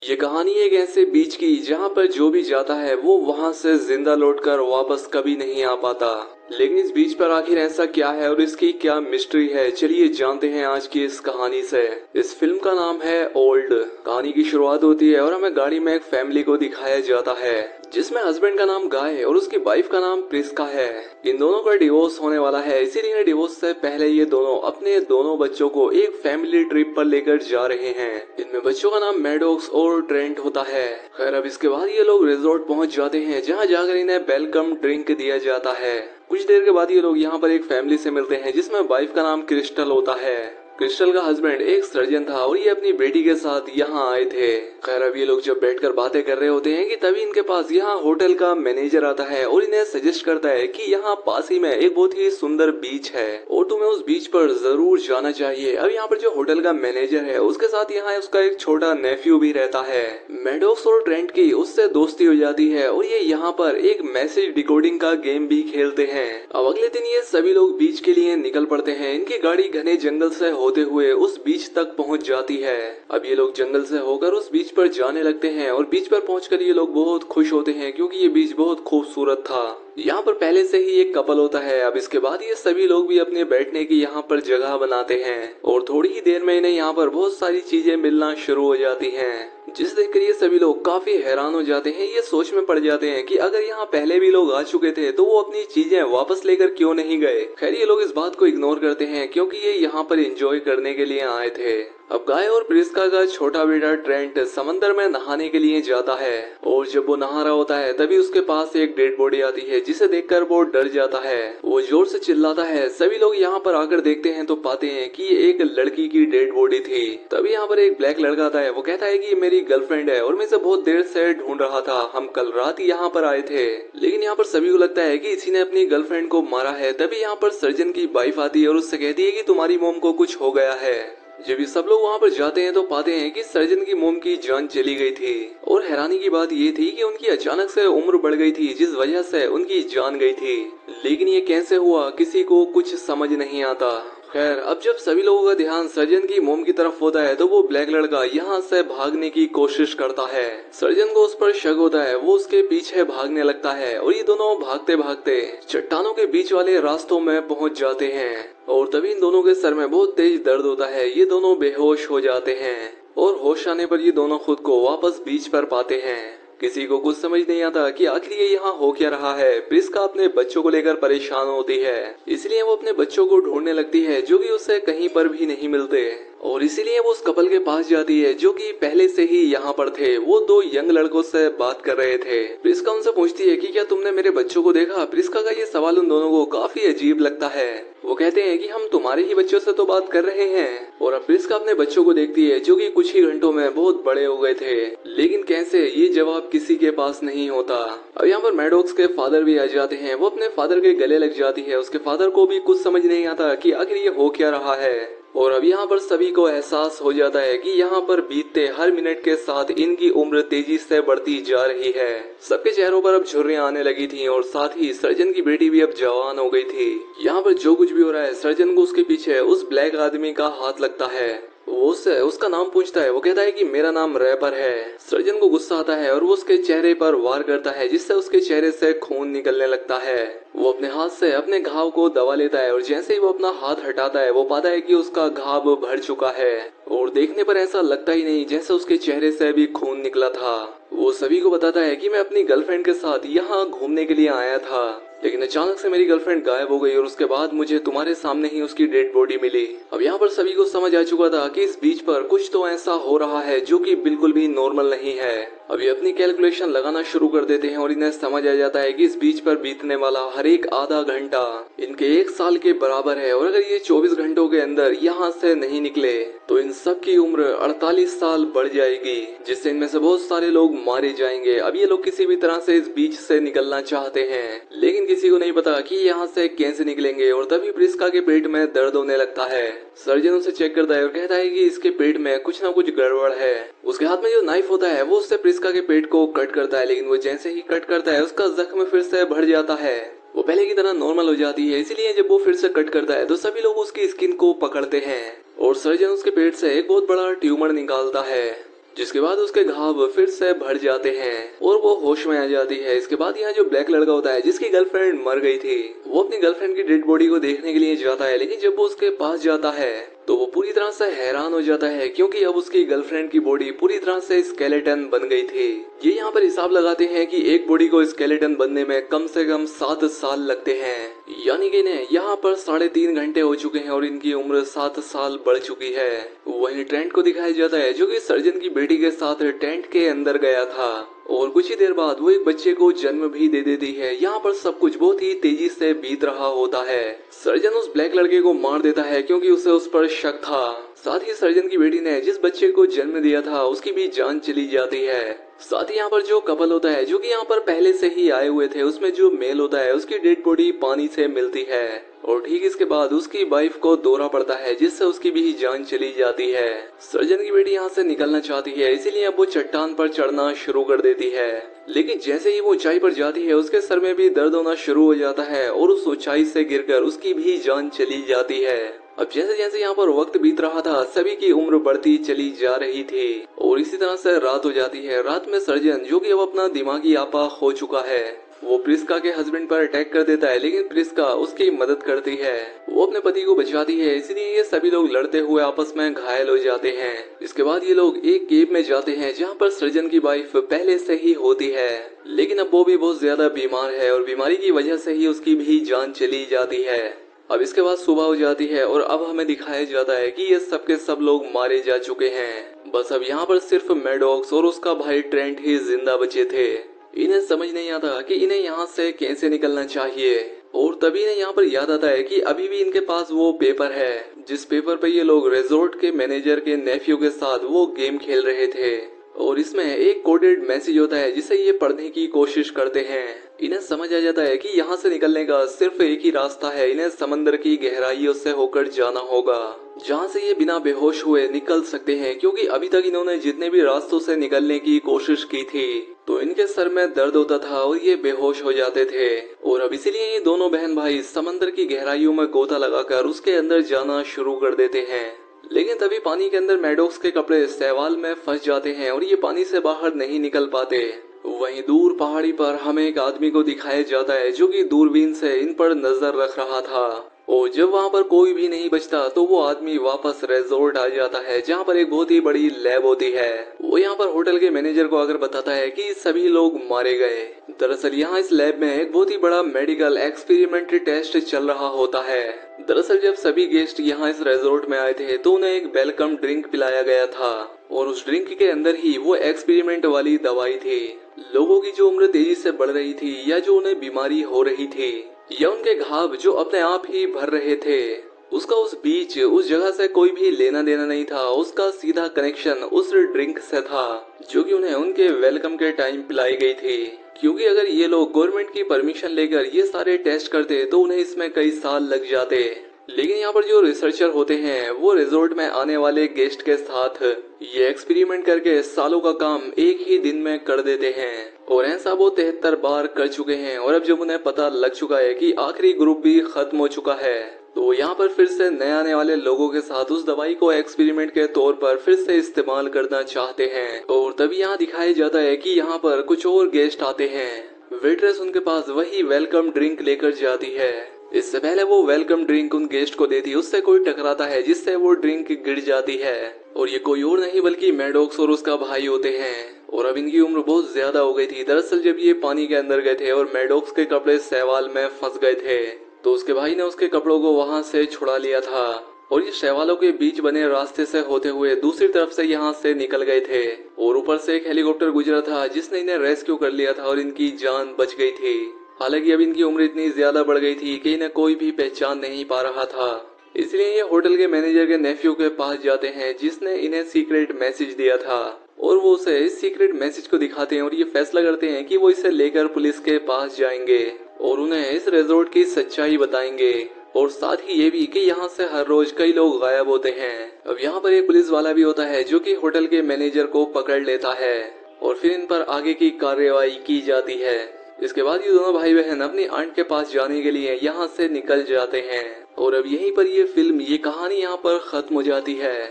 ये कहानी एक ऐसे बीच की जहाँ पर जो भी जाता है वो वहां से जिंदा लौटकर वापस कभी नहीं आ पाता। लेकिन इस बीच पर आखिर ऐसा क्या है और इसकी क्या मिस्ट्री है, चलिए जानते हैं आज की इस कहानी से। इस फिल्म का नाम है ओल्ड। कहानी की शुरुआत होती है और हमें गाड़ी में एक फैमिली को दिखाया जाता है जिसमें हस्बैंड का नाम गाय और उसकी वाइफ का नाम प्रिस्का है। इन दोनों का डिवोर्स होने वाला है, इसीलिए डिवोर्स से पहले ये दोनों अपने दोनों बच्चों को एक फैमिली ट्रिप पर लेकर जा रहे हैं। इनमें बच्चों का नाम मैडॉक्स और ट्रेंट होता है। खैर अब इसके बाद ये लोग रिजॉर्ट पहुंच जाते हैं जहां जाकर इन्हें वेलकम ड्रिंक दिया जाता है। कुछ देर के बाद ये लोग यहाँ पर एक फैमिली से मिलते हैं जिसमें वाइफ का नाम क्रिस्टल होता है। क्रिस्टल का हस्बैंड एक सर्जन था और ये अपनी बेटी के साथ यहाँ आए थे। खैर अब ये लोग जब बैठकर बातें कर रहे होते हैं कि तभी इनके पास यहाँ होटल का मैनेजर आता है और इन्हें सजेस्ट करता है कि यहाँ पास ही में एक बहुत ही सुंदर बीच है और तुम्हें उस बीच पर जरूर जाना चाहिए। अब यहाँ पर जो होटल का मैनेजर है उसके साथ यहाँ उसका एक छोटा नेफ्यू भी रहता है। मैडॉक्स और ट्रेंट की उससे दोस्ती हो जाती है और ये यहाँ पर एक मैसेज डिकोडिंग का गेम भी खेलते हैं। अब अगले दिन ये सभी लोग बीच के लिए निकल पड़ते हैं। इनकी गाड़ी घने जंगल से होते हुए उस बीच तक पहुंच जाती है। अब ये लोग जंगल से होकर उस बीच पर जाने लगते हैं और बीच पर पहुंचकर ये लोग बहुत खुश होते हैं क्योंकि ये बीच बहुत खूबसूरत था। यहाँ पर पहले से ही एक कपल होता है। अब इसके बाद ये सभी लोग भी अपने बैठने की यहाँ पर जगह बनाते हैं और थोड़ी ही देर में इन्हें यहाँ पर बहुत सारी चीजें मिलना शुरू हो जाती हैं, जिसे देखकर ये सभी लोग काफी हैरान हो जाते हैं। ये सोच में पड़ जाते हैं कि अगर यहाँ पहले भी लोग आ चुके थे तो वो अपनी चीजें वापस लेकर क्यों नहीं गए। खैर ये लोग इस बात को इग्नोर करते हैं क्योंकि ये यहाँ पर एंजॉय करने के लिए आए थे। अब गाय और प्रिस्का का छोटा बेटा ट्रेंट समंदर में नहाने के लिए जाता है और जब वो नहा रहा होता है तभी उसके पास एक डेड बॉडी आती है जिसे देखकर वो डर जाता है। वो जोर से चिल्लाता है। सभी लोग यहाँ पर आकर देखते हैं तो पाते हैं कि ये एक लड़की की डेड बॉडी थी। तभी यहाँ पर एक ब्लैक लड़का आता है। वो कहता है कि मेरी गर्लफ्रेंड है और मैं इसे बहुत देर से ढूंढ रहा था। हम कल रात यहाँ पर आए थे। लेकिन यहाँ पर सभी को लगता है कि इसी ने अपनी गर्लफ्रेंड को मारा है। तभी यहाँ पर सर्जन की वाइफ आती है और उससे कहती है कि तुम्हारी मोम को कुछ हो गया है। जब ये सब लोग वहाँ पर जाते हैं तो पाते हैं कि सर्जन की मोम की जान चली गई थी और हैरानी की बात ये थी कि उनकी अचानक से उम्र बढ़ गई थी जिस वजह से उनकी जान गई थी। लेकिन ये कैसे हुआ किसी को कुछ समझ नहीं आता। खैर अब जब सभी लोगों का ध्यान सर्जन की मोम की तरफ होता है तो वो ब्लैक लड़का यहाँ से भागने की कोशिश करता है। सर्जन को उस पर शक होता है। वो उसके पीछे भागने लगता है और ये दोनों भागते भागते चट्टानों के बीच वाले रास्तों में पहुंच जाते हैं और तभी इन दोनों के सर में बहुत तेज दर्द होता है। ये दोनों बेहोश हो जाते हैं और होश आने पर ये दोनों खुद को वापस बीच पर पाते हैं। किसी को कुछ समझ नहीं आता कि आखिर ये यहाँ हो क्या रहा है। प्रिस्का अपने बच्चों को लेकर परेशान होती है, इसलिए वो अपने बच्चों को ढूंढने लगती है जो कि उसे कहीं पर भी नहीं मिलते और इसीलिए वो उस कपल के पास जाती है जो कि पहले से ही यहाँ पर थे। वो दो यंग लड़कों से बात कर रहे थे। प्रिस्का उनसे पूछती है कि क्या तुमने मेरे बच्चों को देखा। प्रिस्का का ये सवाल उन दोनों को काफी अजीब लगता है। वो कहते हैं कि हम तुम्हारे ही बच्चों से तो बात कर रहे हैं। और अब प्रिस्का अपने बच्चों को देखती है जो कि कुछ ही घंटों में बहुत बड़े हो गए थे, लेकिन कैसे ये जवाब किसी के पास नहीं होता। अब यहाँ पर मैडॉक्स के फादर भी आ जाते हैं। वो अपने फादर के गले लग जाती है। उसके फादर को भी कुछ समझ नहीं आता कि आखिर ये हो क्या रहा है। और अब यहाँ पर सभी को एहसास हो जाता है कि यहाँ पर बीतते हर मिनट के साथ इनकी उम्र तेजी से बढ़ती जा रही है। सबके चेहरों पर अब झुर्रियां आने लगी थी और साथ ही सर्जन की बेटी भी अब जवान हो गई थी। यहाँ पर जो कुछ भी हो रहा है सर्जन को उसके पीछे उस ब्लैक आदमी का हाथ लगता है। वो उससे उसका नाम पूछता है। वो कहता है कि मेरा नाम रैपर है। सर्जन को गुस्सा आता है और वो उसके चेहरे पर वार करता है जिससे उसके चेहरे से खून निकलने लगता है। वो अपने हाथ से अपने घाव को दबा लेता है और जैसे ही वो अपना हाथ हटाता है वो पाता है कि उसका घाव भर चुका है और देखने पर ऐसा लगता ही नहीं जैसे उसके चेहरे से भी खून निकला था। वो सभी को बताता है कि मैं अपनी गर्लफ्रेंड के साथ यहाँ घूमने के लिए आया था, लेकिन अचानक से मेरी गर्लफ्रेंड गायब हो गई और उसके बाद मुझे तुम्हारे सामने ही उसकी डेड बॉडी मिली। अब यहाँ पर सभी को समझ आ चुका था कि इस बीच पर कुछ तो ऐसा हो रहा है जो कि बिल्कुल भी नॉर्मल नहीं है। अब ये अपनी कैलकुलेशन लगाना शुरू कर देते हैं और इन्हें समझ आ जाता है कि इस बीच पर बीतने वाला हर एक आधा घंटा इनके 1 साल के बराबर है और अगर ये 24 घंटों के अंदर यहाँ से नहीं निकले तो इन सब की उम्र 48 साल बढ़ जाएगी, जिससे इनमें से बहुत सारे लोग मारे जाएंगे। अब ये लोग किसी भी तरह से इस बीच से निकलना चाहते हैं, लेकिन किसी को नहीं पता कि यहाँ से कैसे निकलेंगे। और तभी प्रिस्का के पेट में दर्द होने लगता है। सर्जन उसे चेक करता है और कहता है कि इसके पेट में कुछ ना कुछ गड़बड़ है। उसके हाथ में जो नाइफ होता है वो उससे प्रिस्का के पेट को कट करता है, लेकिन वो जैसे ही कट करता है उसका जख्म फिर से बढ़ जाता है। वो पहले की तरह नॉर्मल हो जाती है, इसीलिए जब वो फिर से कट करता है तो सभी लोग उसकी स्किन को पकड़ते हैं और सर्जन उसके पेट से एक बहुत बड़ा ट्यूमर निकालता है। जिसके बाद उसके घाव फिर से भर जाते हैं और वो होश में आ जाती है। इसके बाद यहाँ जो ब्लैक लड़का होता है जिसकी गर्लफ्रेंड मर गई थी, वो अपनी गर्लफ्रेंड की डेड बॉडी को देखने के लिए जाता है, लेकिन जब वो उसके पास जाता है तो वो पूरी तरह से हैरान हो जाता है क्योंकि अब उसकी गर्लफ्रेंड की बॉडी पूरी तरह से स्केलेटन बन गई थी। ये यहाँ पर हिसाब लगाते हैं कि एक बॉडी को स्केलेटन बनने में कम से कम 7 साल लगते हैं, यानी कि इन्हें यहाँ पर 3.5 घंटे हो चुके हैं और इनकी उम्र 7 साल बढ़ चुकी है। वहीं ट्रेंट को दिखाया जाता है जो कि सर्जन की बेटी के साथ टेंट के अंदर गया था और कुछ ही देर बाद वो एक बच्चे को जन्म भी दे देती है। यहाँ पर सब कुछ बहुत ही तेजी से बीत रहा होता है। सर्जन उस ब्लैक लड़के को मार देता है क्योंकि उसे उस पर शक था। साथ ही सर्जन की बेटी ने जिस बच्चे को जन्म दिया था उसकी भी जान चली जाती है। साथ ही यहाँ पर जो कपल होता है जो कि यहाँ पर पहले से ही आए हुए थे, उसमें जो मेल होता है उसकी डेड बॉडी पानी से मिलती है और ठीक इसके बाद उसकी वाइफ को दौरा पड़ता है जिससे उसकी भी जान चली जाती है। सर्जन की बेटी यहाँ से निकलना चाहती है, इसीलिए अब वो चट्टान पर चढ़ना शुरू कर देती है, लेकिन जैसे ही वो ऊंचाई पर जाती है उसके सर में भी दर्द होना शुरू हो जाता है और उस ऊंचाई से गिरकर उसकी भी जान चली जाती है। अब जैसे जैसे यहाँ पर वक्त बीत रहा था सभी की उम्र बढ़ती चली जा रही थी और इसी तरह से रात हो जाती है। रात में सर्जन जो कि अब अपना दिमागी आपा हो चुका है, वो प्रिस्का के हस्बैंड पर अटैक कर देता है, लेकिन प्रिस्का उसकी मदद करती है, वो अपने पति को बचाती है, इसलिए ये सभी लोग लड़ते हुए आपस में घायल हो जाते हैं। इसके बाद ये लोग एक केव में जाते हैं जहाँ पर सर्जन की वाइफ पहले से ही होती है, लेकिन अब वो भी बहुत ज्यादा बीमार है और बीमारी की वजह से ही उसकी भी जान चली जाती है। अब इसके बाद सुबह हो जाती है और अब हमें दिखाया जाता है कि ये सब के सब लोग मारे जा चुके हैं। बस अब यहाँ पर सिर्फ मैडॉक्स और उसका भाई ट्रेंट ही जिंदा बचे थे। इन्हें समझ नहीं आता कि इन्हें यहाँ से कैसे निकलना चाहिए और तभी इन्हें यहाँ पर याद आता है कि अभी भी इनके पास वो पेपर है जिस पेपर पे ये लोग रिजॉर्ट के मैनेजर के नेफ्यू के साथ वो गेम खेल रहे थे और इसमें एक कोडेड मैसेज होता है जिसे ये पढ़ने की कोशिश करते हैं। इन्हें समझ आ जाता है कि यहाँ से निकलने का सिर्फ एक ही रास्ता है, इन्हें समंदर की गहराइयों से होकर जाना होगा जहाँ से ये बिना बेहोश हुए निकल सकते हैं, क्योंकि अभी तक इन्होंने जितने भी रास्तों से निकलने की कोशिश की थी तो इनके सर में दर्द होता था और ये बेहोश हो जाते थे और अब इसीलिए ये दोनों बहन भाई समंदर की गहराइयों में गोता लगाकर उसके अंदर जाना शुरू कर देते हैं। लेकिन तभी पानी के अंदर मैडॉक्स के कपड़े शैवाल में फंस जाते हैं और ये पानी से बाहर नहीं निकल पाते। वहीं दूर पहाड़ी पर हमें एक आदमी को दिखाया जाता है जो कि दूरबीन से इन पर नजर रख रहा था और जब वहाँ पर कोई भी नहीं बचता तो वो आदमी वापस रिजॉर्ट आ जाता है जहाँ पर एक बहुत ही बड़ी लैब होती है। वो यहाँ पर होटल के मैनेजर को आकर बताता है कि सभी लोग मारे गए। दरअसल यहाँ इस लैब में एक बहुत ही बड़ा मेडिकल एक्सपेरिमेंट टेस्ट चल रहा होता है। दरअसल जब सभी गेस्ट यहाँ इस रिजॉर्ट में आए थे तो उन्हें एक वेलकम ड्रिंक पिलाया गया था और उस ड्रिंक के अंदर ही वो एक्सपेरिमेंट वाली दवाई थी। लोगों की जो उम्र तेजी से बढ़ रही थी या जो उन्हें बीमारी हो रही थी या उनके घाव जो अपने आप ही भर रहे थे, उसका उस बीच उस जगह से कोई भी लेना देना नहीं था। उसका सीधा कनेक्शन उस ड्रिंक से था जो कि उन्हें उनके वेलकम के टाइम पिलाई गई थी, क्योंकि अगर ये लोग गवर्नमेंट की परमिशन लेकर ये सारे टेस्ट करते तो उन्हें इसमें कई साल लग जाते। लेकिन यहाँ पर जो रिसर्चर होते हैं वो रिजॉर्ट में आने वाले गेस्ट के साथ ये एक्सपेरिमेंट करके सालों का काम एक ही दिन में कर देते हैं और ऐसा वो 73 बार कर चुके हैं। और अब जब उन्हें पता लग चुका है कि आखिरी ग्रुप भी खत्म हो चुका है तो यहाँ पर फिर से नए आने वाले लोगों के साथ उस दवाई को एक्सपेरिमेंट के तौर पर फिर से इस्तेमाल करना चाहते हैं। और तभी यहाँ दिखाया जाता है कि यहाँ पर कुछ और गेस्ट आते हैं। वेट्रेस उनके पास वही वेलकम ड्रिंक लेकर जाती है। इससे पहले वो वेलकम ड्रिंक उन गेस्ट को देती, उससे कोई टकराता है जिससे वो ड्रिंक गिर जाती है और ये कोई और नहीं बल्कि मैडॉक्स और उसका भाई होते हैं। और अब इनकी उम्र बहुत ज्यादा हो गई थी। दरअसल जब ये पानी के अंदर गए थे और मैडॉक्स के कपड़े शैवाल में फंस गए थे तो उसके भाई ने उसके कपड़ों को वहां से छुड़ा लिया था और ये शैवालों के बीच बने रास्ते से होते हुए दूसरी तरफ से यहाँ से निकल गए थे और ऊपर से एक हेलीकॉप्टर गुजरा था जिसने इन्हें रेस्क्यू कर लिया था और इनकी जान बच गई थी। हालांकि अब इनकी उम्र इतनी ज्यादा बढ़ गई थी कि इन्हें कोई भी पहचान नहीं पा रहा था, इसलिए ये होटल के मैनेजर के नेफ्यू के पास जाते हैं जिसने इन्हें सीक्रेट मैसेज दिया था और वो उसे इस सीक्रेट मैसेज को दिखाते हैं और ये फैसला करते हैं कि वो इसे लेकर पुलिस के पास जाएंगे और उन्हें इस रिजॉर्ट की सच्चाई बताएंगे और साथ ही ये भी कि यहाँ से हर रोज कई लोग गायब होते हैं। अब यहाँ पर एक पुलिस वाला भी होता है जो कि होटल के मैनेजर को पकड़ लेता है और फिर इन पर आगे की कार्यवाही की जाती है। इसके बाद ये दोनों भाई बहन अपनी आंट के पास जाने के लिए यहाँ से निकल जाते हैं और अब यहीं पर ये फिल्म ये कहानी यहाँ पर खत्म हो जाती है।